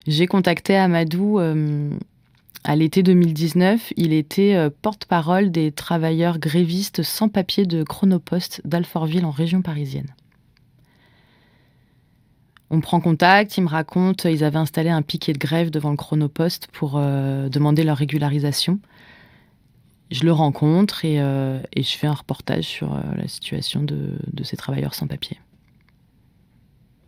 J'ai contacté Amadou à l'été 2019. Il était porte-parole des travailleurs grévistes sans papier de Chronopost d'Alfortville en région parisienne. On prend contact, il me raconte, ils avaient installé un piquet de grève devant le Chronopost pour demander leur régularisation. Je le rencontre et je fais un reportage sur la situation de ces travailleurs sans papier.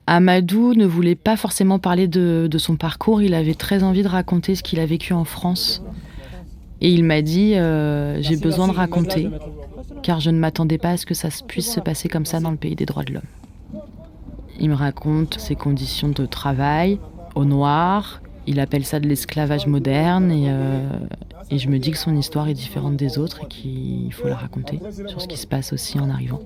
Amadou ne voulait pas forcément parler de son parcours, il avait très envie de raconter ce qu'il a vécu en France. Et il m'a dit « J'ai besoin de raconter, car je ne m'attendais pas à ce que ça puisse se passer comme ça dans le pays des droits de l'homme. » Il me raconte ses conditions de travail au noir, il appelle ça de l'esclavage moderne et je me dis que son histoire est différente des autres et qu'il faut la raconter sur ce qui se passe aussi en arrivant.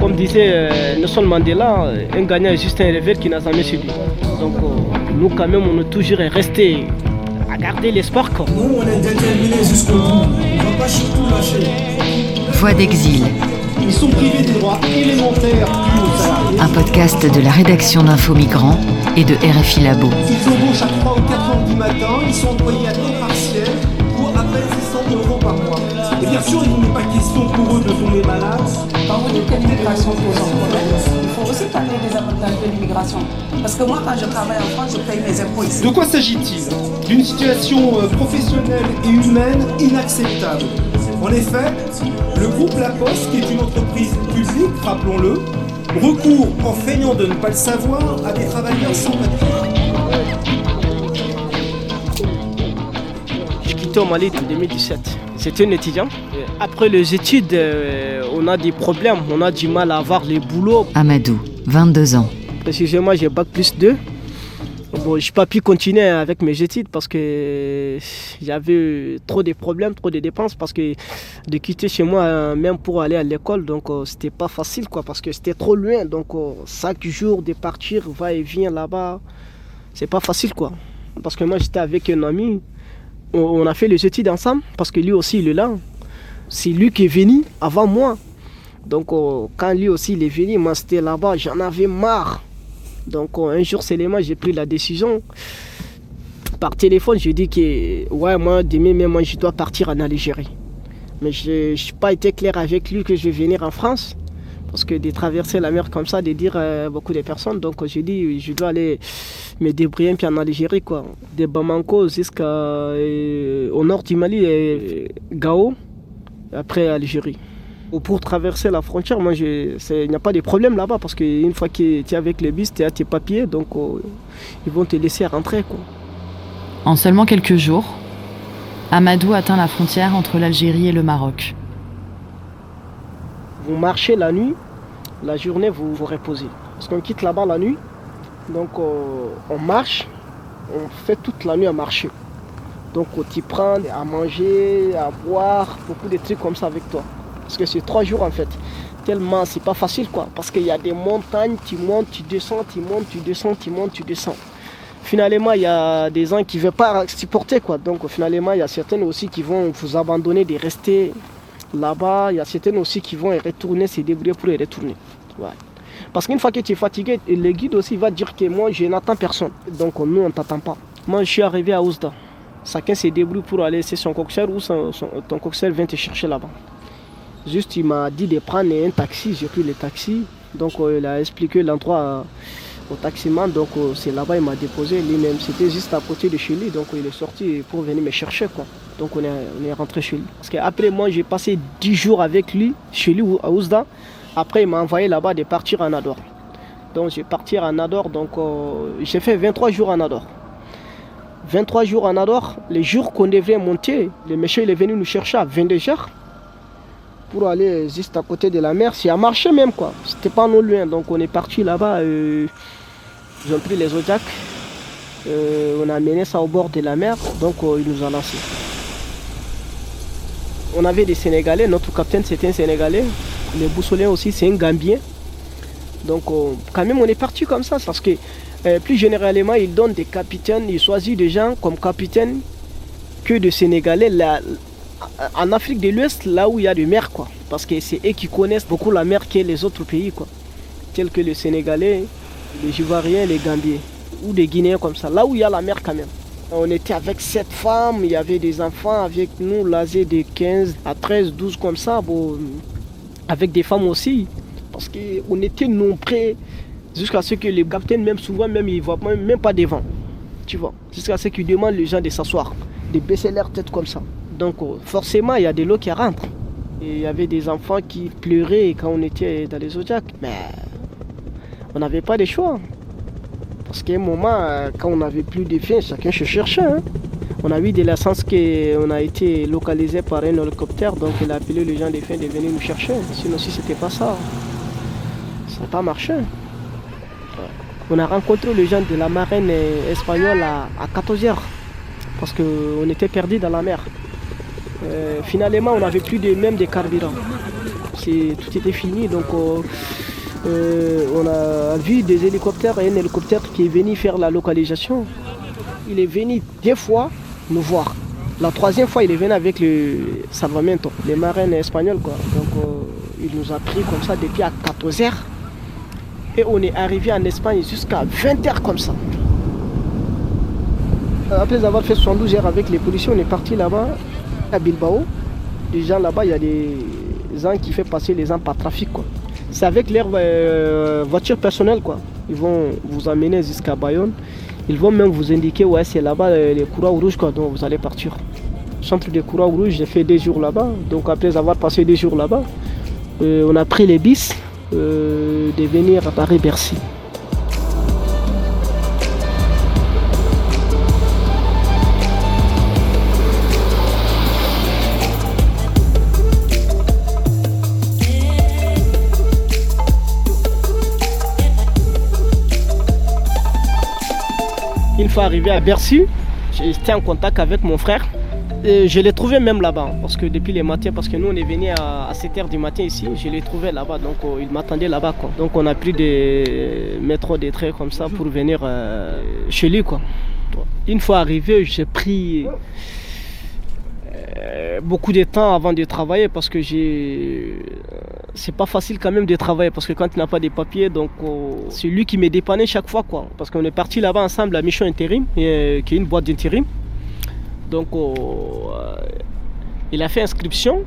Comme disait Nelson Mandela, un gagnant est juste un rêveur qui n'a jamais subi. Donc nous quand même on est toujours resté à garder l'espoir. Nous on est déterminés jusqu'au bout, on ne va pas surtout lâcher. Voix d'exil. Ils sont privés des droits élémentaires dus aux salariés. Un podcast de la rédaction d'Info Migrants et de RFI Labo. Ils embauchent à 3 ou 4 heures du matin, ils sont employés à temps partiel pour à peine 600 € par mois. Et bien sûr, il n'est pas question pour eux de tomber malades. Quand vous dites que l'immigration pose un problème, il faut aussi parler des avantages de l'immigration. Parce que moi, quand je travaille en France, je paye mes impôts ici. De quoi s'agit-il? D'une situation professionnelle et humaine inacceptable. En effet, le groupe La Poste, qui est une entreprise publique, rappelons-le, recourt, en feignant de ne pas le savoir, à des travailleurs sans papier. J'ai quitté au Mali en 2017. J'étais un étudiant. Après les études, on a des problèmes, on a du mal à avoir les boulots. Amadou, 22 ans. Précisément, j'ai bac plus 2. Bon, je n'ai pas pu continuer avec mes études parce que j'avais trop de problèmes, trop de dépenses parce que de quitter chez moi même pour aller à l'école, donc c'était pas facile quoi parce que c'était trop loin. Donc chaque jour de partir, va et vient là-bas, c'est pas facile quoi. Parce que moi j'étais avec un ami, on a fait les études ensemble parce que lui aussi il est là. C'est lui qui est venu avant moi. Donc quand lui aussi il est venu, moi c'était là-bas, j'en avais marre. Donc un jour seulement j'ai pris la décision. Par téléphone, j'ai dit que ouais moi demain même moi je dois partir en Algérie. Mais je n'ai pas été clair avec lui que je vais venir en France. Parce que de traverser la mer comme ça, de dire beaucoup de personnes. Donc j'ai dit je dois aller me débrouiller un peu en Algérie quoi. De Bamako jusqu'au nord du Mali et Gao, après Algérie. Pour traverser la frontière, moi, il n'y a pas de problème là-bas parce qu'une fois que tu es avec les bus, tu as tes papiers, donc ils vont te laisser rentrer. Quoi. En seulement quelques jours, Amadou atteint la frontière entre l'Algérie et le Maroc. Vous marchez la nuit, la journée vous vous reposez. Parce qu'on quitte là-bas la nuit, donc on marche, on fait toute la nuit à marcher. Donc tu prends à manger, à boire, beaucoup de trucs comme ça avec toi. Parce que c'est 3 jours en fait. Tellement c'est pas facile quoi. Parce qu'il y a des montagnes, tu montes, tu descends, tu montes, tu descends, tu montes, tu descends. Finalement, il y a des gens qui ne veulent pas supporter quoi. Donc finalement, il y a certaines aussi qui vont vous abandonner de rester là-bas. Il y a certaines aussi qui vont retourner, se débrouiller pour y retourner. Ouais. Parce qu'une fois que tu es fatigué, le guide aussi va dire que moi je n'attends personne. Donc nous on ne t'attend pas. Moi je suis arrivé à Oujda. Chacun se débrouille pour aller chez son coxeur ou ton coxeur vient te chercher là-bas. Juste, il m'a dit de prendre un taxi, j'ai pris le taxi. Donc, il a expliqué l'endroit au taximan. Donc, c'est là-bas, il m'a déposé lui-même. C'était juste à côté de chez lui. Donc, il est sorti pour venir me chercher. Quoi. Donc, on est rentré chez lui. Parce qu'après, moi, j'ai passé 10 jours avec lui, chez lui à Oujda. Après, il m'a envoyé là-bas de partir en Nador. Donc, je vais partir en Nador. Donc, j'ai fait 23 jours en Nador. 23 jours en Nador. Les jours qu'on devrait monter, le monsieur il est venu nous chercher à 22 heures. Pour aller juste à côté de la mer, c'est à marcher même quoi. C'était pas non loin, donc on est parti là-bas. Ils ont pris les Zodiacs, on a amené ça au bord de la mer, donc ils nous ont lancé. On avait des Sénégalais, notre capitaine c'était un Sénégalais, le boussolien aussi c'est un Gambien. Donc quand même on est parti comme ça, parce que plus généralement ils donnent des capitaines, ils choisissent des gens comme capitaine que des Sénégalais. En Afrique de l'Ouest, là où il y a des mers, quoi. Parce que c'est eux qui connaissent beaucoup la mer que les autres pays, quoi. Tels que les Sénégalais, les Ivoiriens, les Gambiens. Ou des Guinéens comme ça. Là où il y a la mer quand même. On était avec 7 femmes, il y avait des enfants avec nous, l'âge de 15 à 13, 12 comme ça. Bon, avec des femmes aussi. Parce qu'on était nombreux jusqu'à ce que les capitaines, même souvent, même, ils ne voient même pas devant. Tu vois. Jusqu'à ce qu'ils demandent les gens de s'asseoir, de baisser leur tête comme ça. Donc forcément, il y a de l'eau qui rentre. Et il y avait des enfants qui pleuraient quand on était dans les Zodiacs. Mais on n'avait pas de choix. Parce qu'à un moment, quand on n'avait plus de faim, chacun se cherchait. Hein. On a eu de la chance qu'on a été localisé par un hélicoptère, donc il a appelé les gens des faim de venir nous chercher. Sinon, si c'était pas ça, ça n'a pas marché. On a rencontré les gens de la marine espagnole à 14h, parce qu'on était perdus dans la mer. Finalement, on n'avait plus même de carburant. Tout était fini, donc on a vu des hélicoptères et un hélicoptère qui est venu faire la localisation. Il est venu 2 fois nous voir. La 3e fois, il est venu avec le Salvamento, les marins espagnols, quoi. Donc il nous a pris comme ça depuis à 14h. Et on est arrivé en Espagne jusqu'à 20h comme ça. Après avoir fait 72 heures avec les policiers, on est parti là-bas, à Bilbao. Les gens là-bas, il y a des gens qui font passer les gens par trafic, quoi. C'est avec leur voiture personnelle, quoi. Ils vont vous amener jusqu'à Bayonne. Ils vont même vous indiquer, ouais, c'est là-bas les Croix-Rouges, quoi, donc vous allez partir. Centre des Croix-Rouges, j'ai fait 2 jours là-bas. Donc après avoir passé 2 jours là-bas, on a pris les bis de venir à Paris-Bercy. Une fois arrivé à Bercy, j'étais en contact avec mon frère. Et je l'ai trouvé même là-bas, parce que depuis les matins, parce que nous on est venu à 7h du matin ici, je l'ai trouvé là-bas, donc il m'attendait là-bas, quoi. Donc on a pris des métros, des trains comme ça pour venir chez lui, quoi. Une fois arrivé, j'ai pris beaucoup de temps avant de travailler, parce que c'est pas facile quand même de travailler, parce que quand tu n'as pas de papiers, donc c'est lui qui me dépannait chaque fois, quoi. Parce qu'on est parti là-bas ensemble à Mission Intérim, qui est une boîte d'intérim. Donc il a fait inscription,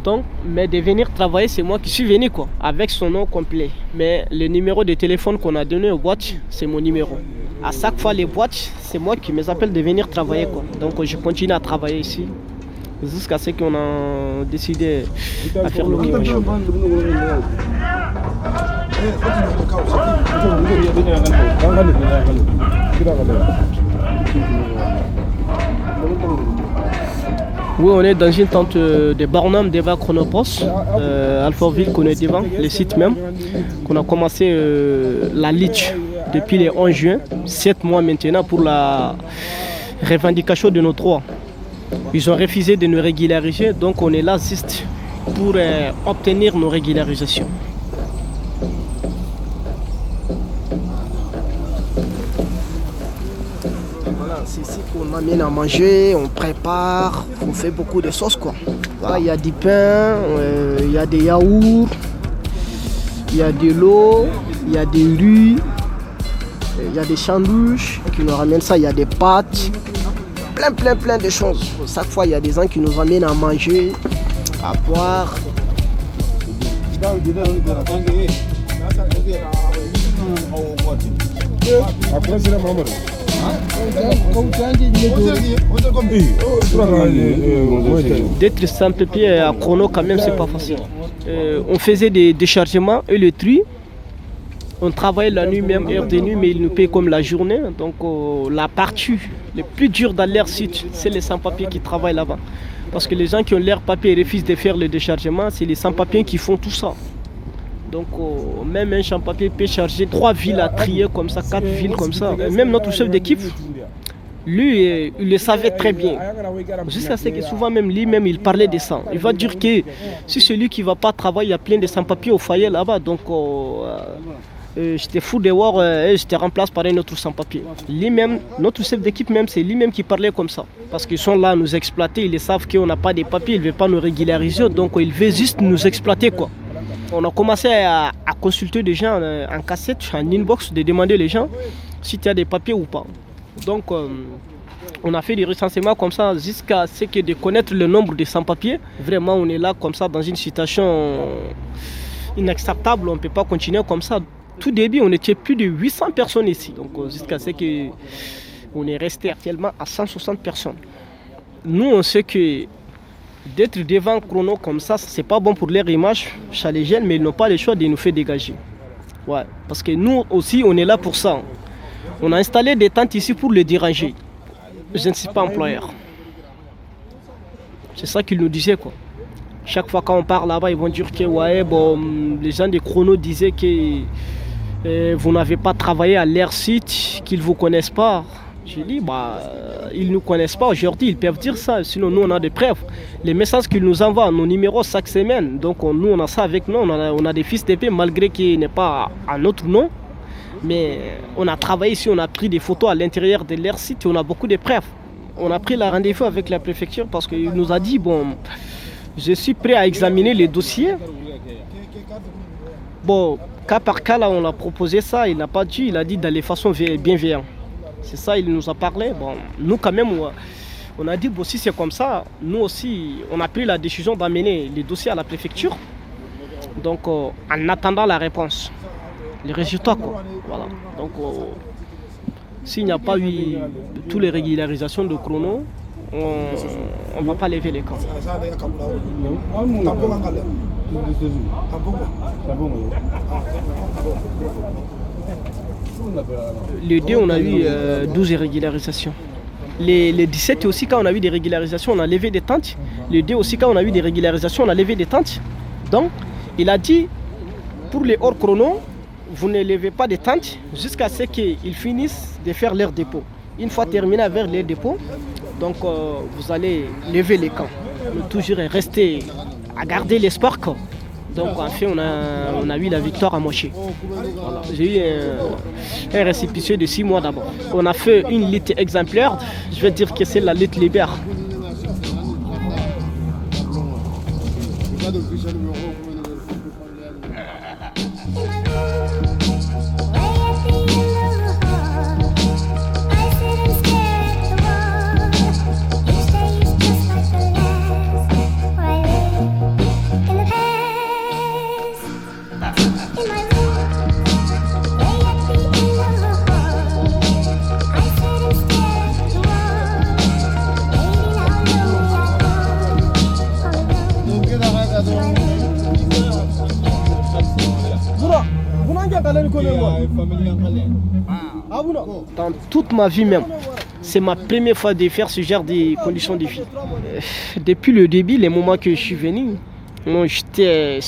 donc, mais de venir travailler, c'est moi qui suis venu, quoi, avec son nom complet. Mais le numéro de téléphone qu'on a donné aux boîtes, c'est mon numéro. À chaque fois les boîtes, c'est moi qui me appelle de venir travailler, quoi. Donc je continue à travailler ici jusqu'à ce qu'on a décidé à faire l'occupation. Oui, on est dans une tente de Barnum devant Chronopost, Alfortville qu'on est devant, le site même, qu'on a commencé la lutte depuis le 11 juin, 7 mois maintenant pour la revendication de nos droits. Ils ont refusé de nous régulariser, donc on est là juste pour obtenir nos régularisations. C'est ici qu'on amène à manger, on prépare, on fait beaucoup de sauces, quoi. Il y a du pain, il y a des yaourts, il y a de l'eau, il y a des riz, il y a des sandwichs qui nous ramènent ça, il y a des pâtes, plein de choses. Chaque fois il y a des gens qui nous amènent à manger, à boire. D'être sans-papier à Chrono, quand même, c'est pas facile. On faisait des déchargements et le tri. On travaillait la nuit, même heure de nuit, mais ils nous payent comme la journée. Donc la partie le plus dur dans leur site, c'est les sans-papiers qui travaillent là-bas. Parce que les gens qui ont leur papier et refusent de faire le déchargement, c'est les sans-papiers qui font tout ça. Donc même un sans-papier peut charger 3 villes à trier comme ça, 4 villes comme ça. Même notre chef d'équipe, lui, il le savait très bien. Jusqu'à ce que souvent même lui-même, il parlait de ça. Il va dire que si celui qui ne va pas travailler, il y a plein de sans-papiers au foyer là-bas. Donc J'étais fou de voir et j'étais remplacé par un autre sans-papier. Lui-même, notre chef d'équipe même, c'est lui-même qui parlait comme ça. Parce qu'ils sont là à nous exploiter, ils savent qu'on n'a pas de papiers, ils ne veulent pas nous régulariser, donc ils veulent juste nous exploiter quoi. On a commencé à consulter des gens en cassette, en inbox, de demander les gens si tu as des papiers ou pas. Donc on a fait des recensements comme ça jusqu'à ce que de connaître le nombre de sans-papiers. Vraiment on est là comme ça dans une situation inacceptable, on ne peut pas continuer comme ça. Tout début on était plus de 800 personnes ici, donc jusqu'à ce qu'on est resté actuellement à 160 personnes. Nous on sait que d'être devant Chrono comme ça, c'est pas bon pour leur image chalégenne, mais ils n'ont pas le choix de nous faire dégager. Ouais, parce que nous aussi, on est là pour ça. On a installé des tentes ici pour les déranger. Je ne suis pas employeur. C'est ça qu'ils nous disaient quoi. Chaque fois qu'on part là-bas, ils vont dire que ouais, bon, les gens de Chrono disaient que vous n'avez pas travaillé à leur site, qu'ils ne vous connaissent pas. J'ai dit, ils ne nous connaissent pas aujourd'hui, ils peuvent dire ça, sinon nous on a des preuves. Les messages qu'ils nous envoient, nos numéros chaque semaine, donc nous on a ça avec nous, on a des fiches d'épée malgré qu'il n'est pas à notre nom. Mais on a travaillé ici, on a pris des photos à l'intérieur de leur site, on a beaucoup de preuves. On a pris la rendez-vous avec la préfecture parce qu'il nous a dit, bon, je suis prêt à examiner les dossiers. Bon, cas par cas là on a proposé ça, il n'a pas dit, il a dit dans les façons bienveillantes. C'est ça, il nous a parlé. Bon, nous quand même, on a dit, bon, si c'est comme ça, nous aussi, on a pris la décision d'amener les dossiers à la préfecture. Donc, en attendant la réponse, les résultats, quoi. Voilà. Donc, s'il n'y a pas eu toutes les régularisations de Chrono, on ne va pas lever les camps. Le 2, on a eu 12 régularisations. Les 17 aussi, quand on a eu des régularisations, on a levé des tentes. Le 2 aussi, quand on a eu des régularisations, on a levé des tentes. Donc, il a dit, pour les hors chrono, vous ne levez pas de tentes jusqu'à ce qu'ils finissent de faire leur dépôt. Une fois terminé avec leur dépôt, donc vous allez lever les camps. Nous toujours rester à garder l'espoir. Donc en fait, on a eu la victoire à moitié. Voilà. J'ai eu un récépissé de 6 mois d'abord. On a fait une lutte exemplaire, je vais dire que c'est la lutte libère. Dans toute ma vie même, c'est ma première fois de faire ce genre de conditions de vie. Depuis le début, les moments que je suis venu, j'étais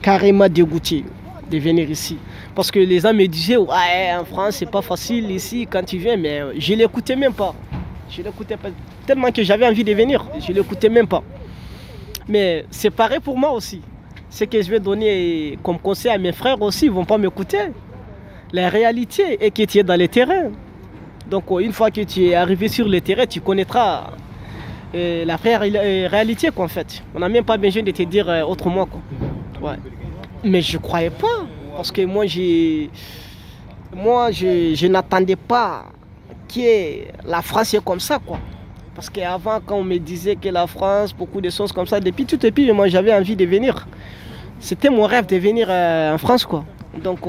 carrément dégoûté de venir ici. Parce que les gens me disaient, ouais, en France, c'est pas facile ici quand tu viens, mais je l'écoutais même pas. Je l'écoutais pas tellement que j'avais envie de venir, je l'écoutais même pas. Mais c'est pareil pour moi aussi. Ce que je vais donner comme conseil à mes frères aussi, ils ne vont pas m'écouter. La réalité est que tu es dans le terrain. Donc une fois que tu es arrivé sur le terrain, tu connaîtras la réalité quoi, en fait. On n'a même pas besoin de te dire autrement quoi. Ouais. Mais je ne croyais pas. Parce que moi je n'attendais pas que la France est comme ça quoi. Parce qu'avant quand on me disait que la France, beaucoup de choses comme ça, depuis tout petit, moi j'avais envie de venir. C'était mon rêve de venir en France quoi. Donc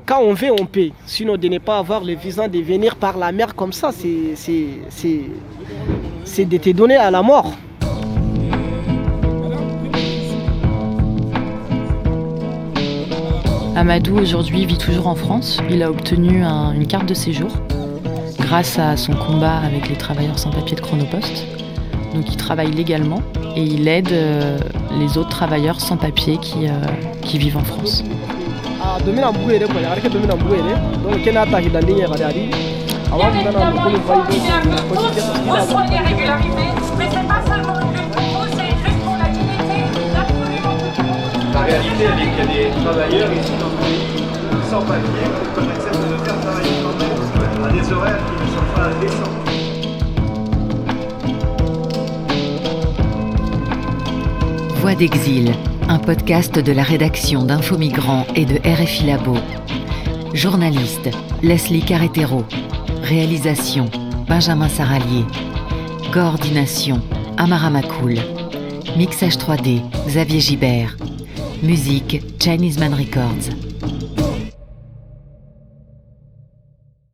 quand on veut, on peut. Sinon, de ne pas avoir le visa de venir par la mer comme ça, c'est de te donner à la mort. Amadou aujourd'hui vit toujours en France. Il a obtenu une carte de séjour grâce à son combat avec les travailleurs sans papier de Chronopost. Donc il travaille légalement et il aide les autres travailleurs sans papier qui vivent en France. réalité, elle est qu'il y a des travailleurs ici dans le pays sans papier qu'on accepte de faire travailler quand même à des horaires qui ne sont pas décents. Voix d'exil, un podcast de la rédaction d'Info Migrants et de RFI Labo. Journaliste, Leslie Carretero. Réalisation, Benjamin Saralier. Coordination, Amara Makoul. Mixage 3D, Xavier Gibert. Musique, Chinese Man Records.